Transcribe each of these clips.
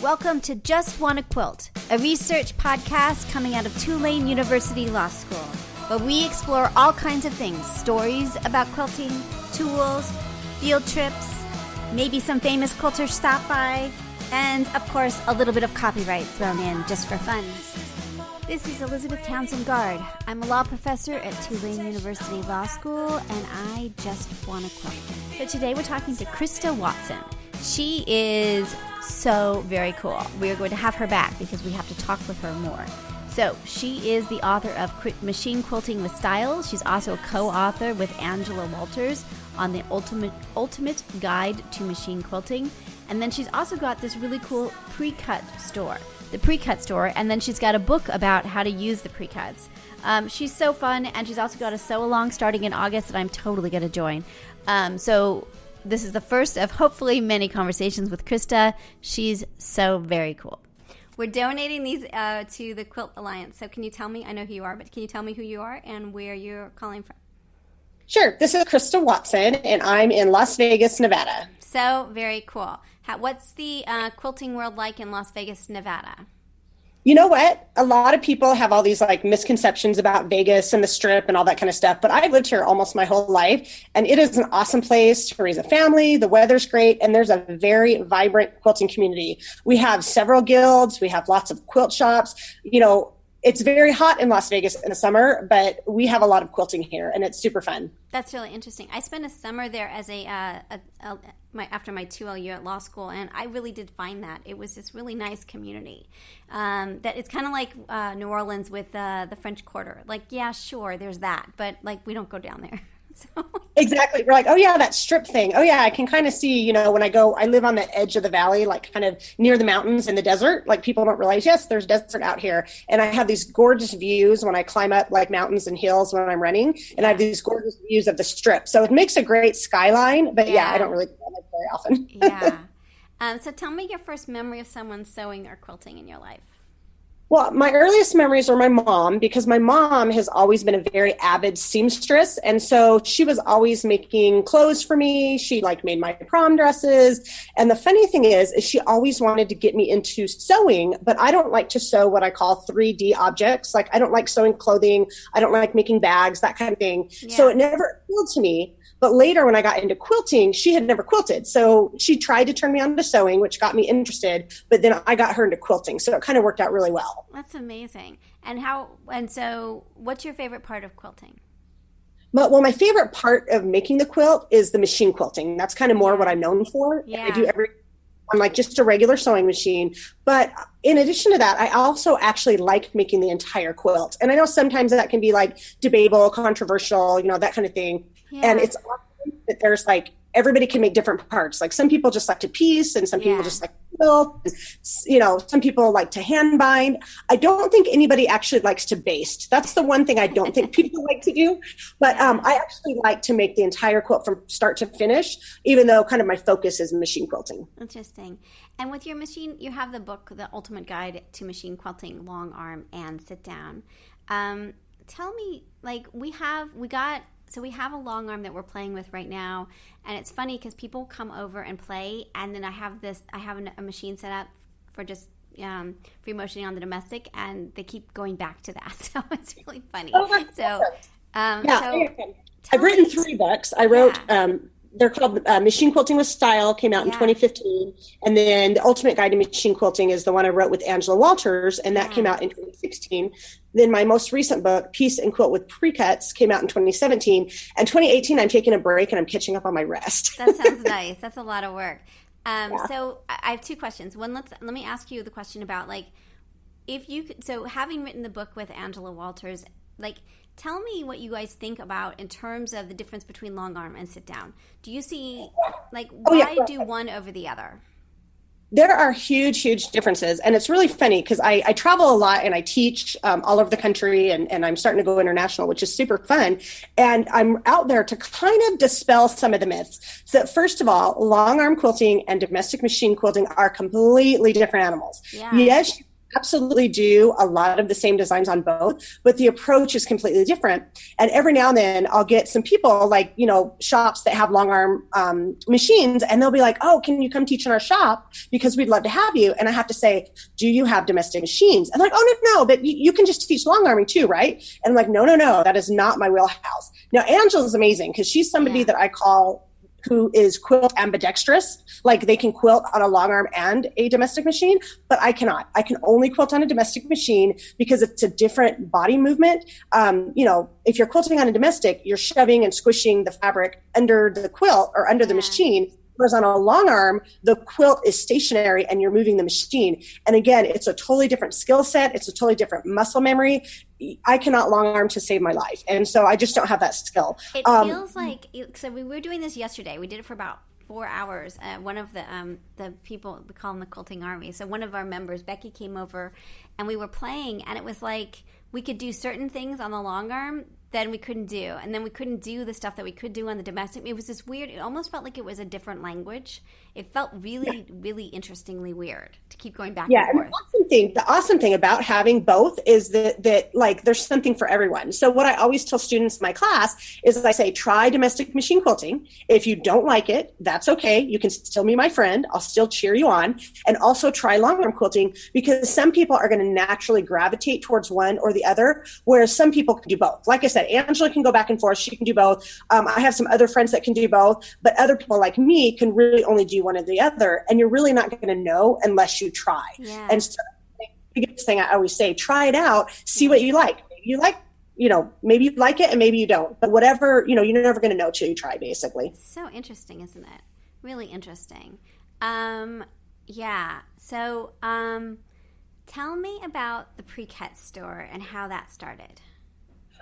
Welcome to JustWannaQuilt, a research podcast coming out of Tulane University Law School, where we explore all kinds of things, stories about quilting, tools, field trips, maybe some famous quilters stop by, and, of course, a little bit of copyright thrown in just for fun. This is Elizabeth Townsend Guard. I'm a law professor at Tulane University Law School, and I just want to quilt. So today we're talking to Christa Watson. She is so very cool. We are going to have her back because we have to talk with her more. So she is the author of Machine Quilting with Style. She's also a co-author with Angela Walters on the Ultimate Guide to Machine Quilting. And then she's also got this really cool Precut Store, the Precut Store, and then she's got a book about how to use the precuts. She's so fun, and she's also got a sew-along starting in August that I'm totally going to join. So this is the first of hopefully many conversations with Christa. She's so very cool. We're donating these to the Quilt Alliance. So can you tell me, I know who you are, but can you tell me who you are and where you're calling from? Sure. This is Christa Watson, and I'm in Las Vegas, Nevada. So very cool. What's the quilting world like in Las Vegas, Nevada? You know what? A lot of people have all these misconceptions about Vegas and the Strip and all that kind of stuff, but I've lived here almost my whole life, and it is an awesome place to raise a family. The weather's great, and there's a very vibrant quilting community. We have several guilds. We have lots of quilt shops. It's very hot in Las Vegas in the summer, but we have a lot of quilting here, and it's super fun. That's really interesting. I spent a summer there as after my 2L year at law school, and I really did find that it was this really nice community. That it's kind of like New Orleans with the French Quarter. Yeah, sure, there's that, but we don't go down there. So. Exactly. We're oh yeah, that strip thing. Oh yeah, I can kind of see, when I live on the edge of the valley, kind of near the mountains in the desert. People don't realize, yes, there's desert out here. And I have these gorgeous views when I climb up mountains and hills when I'm running. And I have these gorgeous views of the strip. So it makes a great skyline. But yeah I don't really do that very often. Yeah. So tell me your first memory of someone sewing or quilting in your life. Well, my earliest memories are my mom, because my mom has always been a very avid seamstress. And so she was always making clothes for me. She made my prom dresses. And the funny thing is she always wanted to get me into sewing, but I don't like to sew what I call 3D objects. I don't like sewing clothing. I don't like making bags, that kind of thing. Yeah. So it never appealed to me. But later when I got into quilting, she had never quilted. So she tried to turn me on to sewing, which got me interested. But then I got her into quilting. So it kind of worked out really well. That's amazing. And so what's your favorite part of quilting? Well, my favorite part of making the quilt is the machine quilting. That's kind of more what I'm known for. Yeah. I do on just a regular sewing machine. But in addition to that, I also actually like making the entire quilt. And I know sometimes that can be debatable, controversial, that kind of thing. Yeah. And it's awesome that there's everybody can make different parts. Some people just like to piece, and some people just like to quilt. Some people like to hand bind. I don't think anybody actually likes to baste. That's the one thing I don't think people like to do. But I actually like to make the entire quilt from start to finish, even though kind of my focus is machine quilting. Interesting. And with your machine, you have the book, The Ultimate Guide to Machine Quilting, Longarm and Sit Down. Tell me, we have a long arm that we're playing with right now, and it's funny because people come over and play, and then I have a machine set up for just free motioning on the domestic, and they keep going back to that, so it's really funny. Oh, I've written 3 books. I wrote they're called Machine Quilting with Style, came out in 2015, and then The Ultimate Guide to Machine Quilting is the one I wrote with Angela Walters, and that came out in 2016. Then my most recent book, Piece and Quilt with Precuts, came out in 2017. And 2018, I'm taking a break and I'm catching up on my rest. That sounds nice. That's a lot of work. So I have 2 questions. One, let me ask you the question about if you could, so having written the book with Angela Walters, tell me what you guys think about in terms of the difference between long arm and sit down. Do you see, why do one over the other? There are huge, huge differences. And it's really funny because I travel a lot and I teach all over the country, and I'm starting to go international, which is super fun. And I'm out there to kind of dispel some of the myths. So first of all, long arm quilting and domestic machine quilting are completely different animals. Yeah. Yes, absolutely do a lot of the same designs on both, but the approach is completely different. And every now and then I'll get some people like, shops that have long arm machines, and they'll be like, oh, can you come teach in our shop? Because we'd love to have you. And I have to say, do you have domestic machines? And like, oh, no, but you can just teach long arming too, right? And I'm like, no, that is not my wheelhouse. Now, Angela's amazing because she's somebody that I call who is quilt ambidextrous. Like they can quilt on a long arm and a domestic machine, but I cannot. I can only quilt on a domestic machine because it's a different body movement. If you're quilting on a domestic, you're shoving and squishing the fabric under the quilt or under the machine. Whereas on a long arm, the quilt is stationary and you're moving the machine. And again, it's a totally different skill set. It's a totally different muscle memory. I cannot long arm to save my life. And so I just don't have that skill. It feels like, so we were doing this yesterday. We did it for about 4 hours. One of the people, we call them the quilting army. So one of our members, Becky, came over and we were playing, and it was like we could do certain things on the long arm then we couldn't do. And then we couldn't do the stuff that we could do on the domestic. It was this weird, it almost felt like it was a different language. It felt really, really interestingly weird to keep going back and forth. And the awesome thing about having both is that like there's something for everyone. So what I always tell students in my class is I say, try domestic machine quilting. If you don't like it, that's okay. You can still be my friend. I'll still cheer you on. And also try long arm quilting, because some people are going to naturally gravitate towards one or the other, whereas some people can do both. Like I said, Angela can go back and forth. She can do both. I have some other friends that can do both, but other people like me can really only do one or the other. And you're really not going to know unless you try. Yeah. And so the biggest thing I always say, try it out, see what you like. Maybe you like, maybe you like it and maybe you don't, but whatever, you're never going to know till you try, basically. So interesting, isn't it? Really interesting. Yeah. So tell me about the Precut Store and how that started.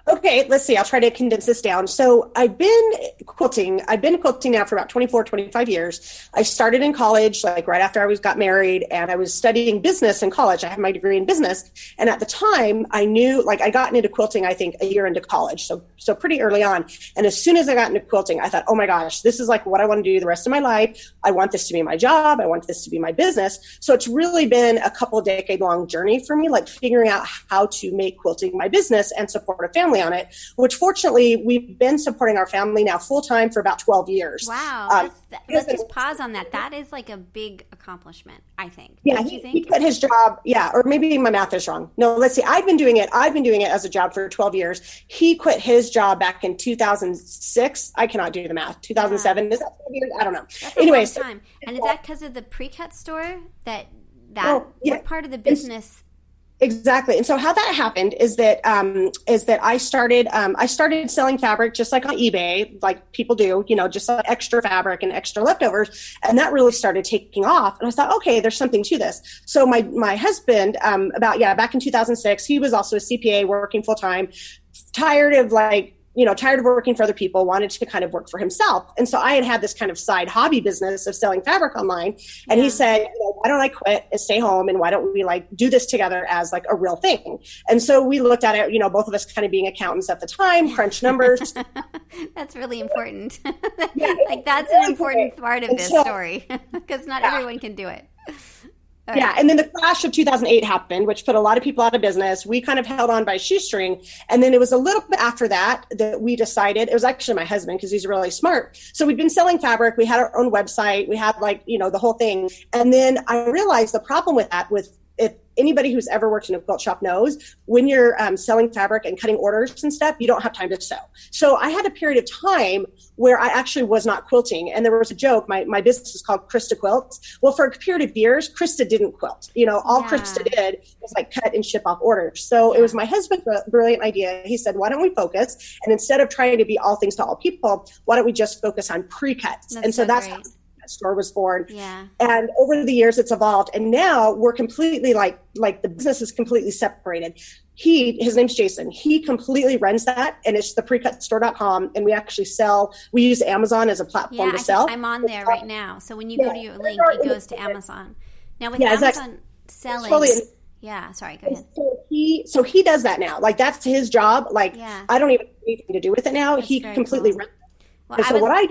Okay, let's see. I'll try to condense this down. So I've been quilting now for about 24, 25 years. I started in college, like right after I got married, and I was studying business in college. I have my degree in business. And at the time I knew, like I got into quilting, I think a year into college. So pretty early on. And as soon as I got into quilting, I thought, oh my gosh, this is like what I want to do the rest of my life. I want this to be my job. I want this to be my business. So it's really been a couple of decade long journey for me, like figuring out how to make quilting my business and support a family on it, which fortunately we've been supporting our family now full time for about 12 years. Wow. Let's just pause on that. That is like a big accomplishment, I think. Yeah, he quit his job. Yeah, or maybe my math is wrong. No, let's see. I've been doing it as a job for 12 years. He quit his job back in 2006. I cannot do the math. 2007. Is that 12 years? I don't know. That's anyway, a long time. And is that because of the Precut Store? What part of the business? Exactly. And so how that happened is that I started selling fabric just like on eBay, like people do, just like extra fabric and extra leftovers. And that really started taking off. And I thought, okay, there's something to this. So my husband, back in 2006, he was also a CPA working full time, tired of working for other people, wanted to kind of work for himself. And so I had this kind of side hobby business of selling fabric online. And he said, why don't I quit and stay home? And why don't we do this together as like a real thing? And so we looked at it, both of us kind of being accountants at the time, crunch numbers. That's really important. That's an important part of this story because not everyone can do it. Right. Yeah. And then the crash of 2008 happened, which put a lot of people out of business. We kind of held on by a shoestring. And then it was a little bit after that we decided, it was actually my husband because he's really smart. So we'd been selling fabric. We had our own website. We had the whole thing. And then I realized the problem with that if anybody who's ever worked in a quilt shop knows, when you're selling fabric and cutting orders and stuff, you don't have time to sew. So I had a period of time where I actually was not quilting. And there was a joke, my business is called Christa Quilts. Well, for a period of years, Christa didn't quilt. All Christa did was cut and ship off orders. So it was my husband's brilliant idea. He said, why don't we focus? And instead of trying to be all things to all people, why don't we just focus on pre-cuts? And so that's how store was born. Yeah. And over the years it's evolved, and now we're completely like the business is completely separated. His name's Jason. He completely runs that, and it's the precutstore.com, and we use Amazon as a platform to sell. I'm on there right now. So when you go to your link, it goes to Amazon. Now with Amazon selling, go ahead. So he does that now. That's his job. I don't even have anything to do with it now. That's he completely runs it. Well,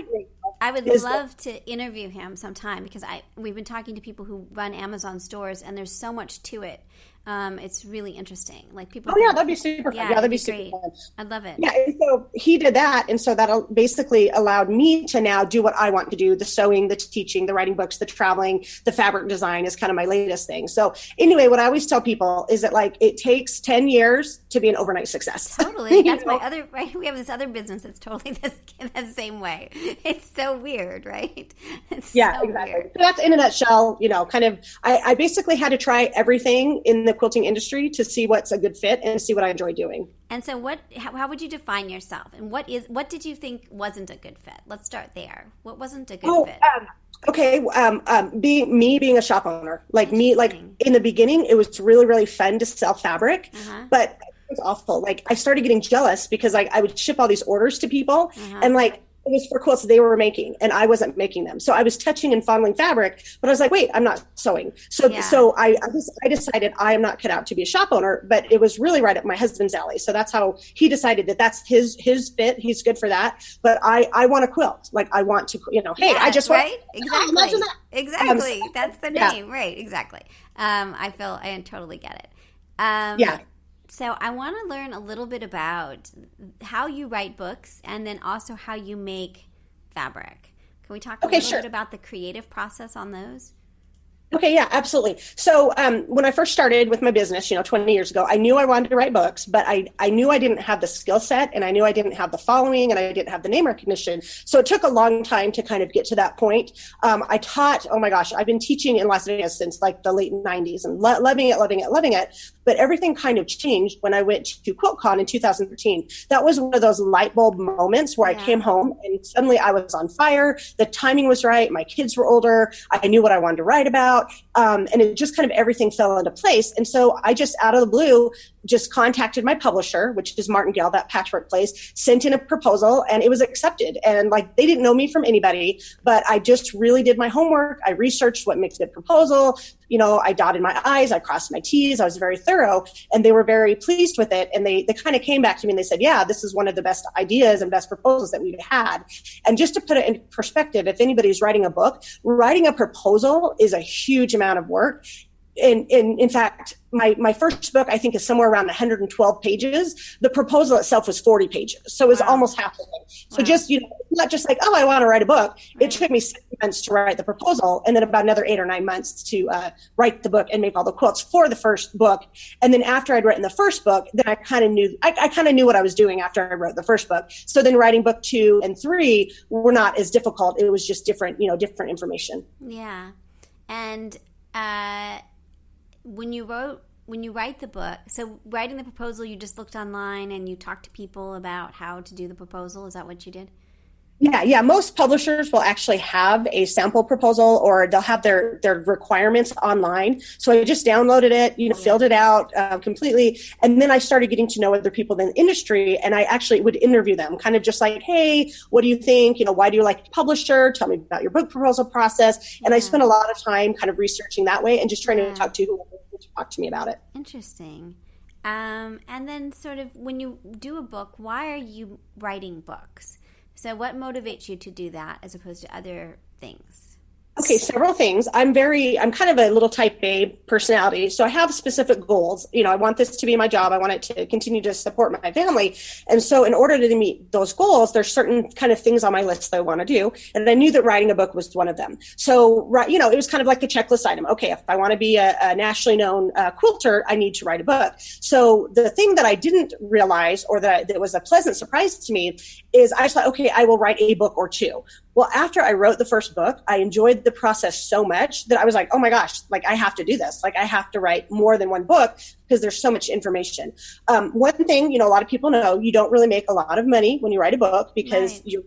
I would love to interview him sometime because we've been talking to people who run Amazon stores, and there's so much to it. It's really interesting. Like people. Oh yeah, that'd be super fun. Yeah, Yeah, that'd be great. super fun. I'd love it. Yeah, and so he did that, and so that basically allowed me to now do what I want to do: the sewing, the teaching, the writing books, the traveling, the fabric design is kind of my latest thing. So anyway, what I always tell people is that like it takes 10 years to be an overnight success. Totally. That's my other, right? We have this other business that's totally the same way. It's so weird, right? It's yeah, so exactly. weird. So that's in a nutshell, kind of, I basically had to try everything in the quilting industry to see what's a good fit and see what I enjoy doing. And so how would you define yourself? And what did you think wasn't a good fit? Let's start there. What wasn't a good fit? Okay. Being a shop owner, like in the beginning, it was really, really fun to sell fabric, but it was awful. Like I started getting jealous because I would ship all these orders to people and like, it was for quilts they were making and I wasn't making them. So I was touching and fondling fabric, but I was like, wait, I'm not sewing. So I decided I am not cut out to be a shop owner, but it was really right up my husband's alley. So that's how he decided that that's his fit. He's good for that. But I want to quilt. Like I want to, hey, I just want, right? Exactly. Imagine that. Exactly. That's the name. Right. Exactly. I totally get it. Yeah. So I want to learn a little bit about how you write books and then also how you make fabric. Can we talk a little bit about the creative process on those? Okay, yeah, absolutely. So when I first started with my business, 20 years ago, I knew I wanted to write books, but I knew I didn't have the skill set and I knew I didn't have the following and I didn't have the name recognition. So it took a long time to kind of get to that point. I taught, oh my gosh, I've been teaching in Las Vegas since like the late 90s and loving it. But everything kind of changed when I went to QuiltCon in 2013. That was one of those light bulb moments where I came home and suddenly I was on fire. The timing was right. My kids were older. I knew what I wanted to write about. And it just kind of everything fell into place. And so I just out of the blue just contacted my publisher, which is Martingale, that patchwork place, sent in a proposal and it was accepted. And like they didn't know me from anybody, but I just really did my homework. I researched what makes a good proposal. I dotted my I's, I crossed my T's. I was very thorough and they were very pleased with it. And they kind of came back to me and they said, yeah, this is one of the best ideas and best proposals that we've had. And just to put it in perspective, if anybody's writing a book, writing a proposal is a huge amount of work. And in fact, my first book, I think, is somewhere around 112 pages. The proposal itself was 40 pages. So it was almost half the thing. So just, not just like, oh, I want to write a book. It took me 6 months to write the proposal and then about another 8 or 9 months to write the book and make all the quilts for the first book. And then after I'd written the first book, then I kind of knew what I was doing after I wrote the first book. So then writing book 2 and 3 were not as difficult. It was just different information. Yeah. And, when you write the book, so writing the proposal, you just looked online and you talked to people about how to do the proposal. Is that what you did? Yeah. Most publishers will actually have a sample proposal or they'll have their requirements online. So I just downloaded it, filled it out completely. And then I started getting to know other people in the industry and I actually would interview them kind of just like, hey, what do you think? Why do you like the publisher? Tell me about your book proposal process. And I spent a lot of time kind of researching that way and just trying to talk to whoever to talk to me about it. Interesting. And then sort of when you do a book, why are you writing books? So what motivates you to do that as opposed to other things? Okay, several things. I'm kind of a little type A personality. So I have specific goals. I want this to be my job. I want it to continue to support my family. And so in order to meet those goals, there's certain kind of things on my list that I want to do. And I knew that writing a book was one of them. So, it was kind of like a checklist item. Okay, if I want to be a nationally known quilter, I need to write a book. So the thing that I didn't realize or that was a pleasant surprise to me is I thought, okay, I will write a book or two. Well, after I wrote the first book, I enjoyed the process so much that I was like, oh my gosh, like I have to do this. Like I have to write more than one book because there's so much information. One thing, a lot of people know you don't really make a lot of money when you write a book because you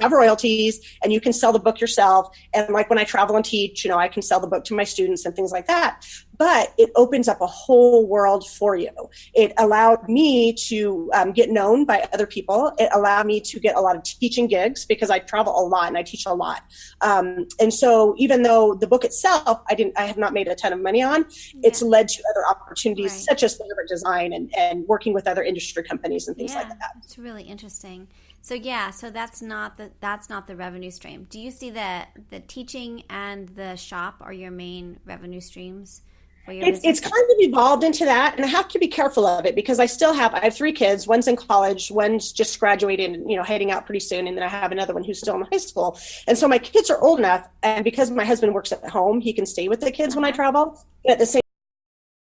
have royalties and you can sell the book yourself. And like when I travel and teach, I can sell the book to my students and things like that. But it opens up a whole world for you. It allowed me to get known by other people. It allowed me to get a lot of teaching gigs because I travel a lot and I teach a lot. And so even though the book itself, I have not made a ton of money on, it's led to other opportunities such as fabric design and working with other industry companies and things like that. It's really interesting. So so that's not the revenue stream. Do you see that the teaching and the shop are your main revenue streams It's kind of evolved into that, and I have to be careful of it because I have 3 kids. One's in college, one's just graduated and, heading out pretty soon. And then I have another one who's still in high school. And so my kids are old enough. And because my husband works at home, he can stay with the kids when I travel. But at the same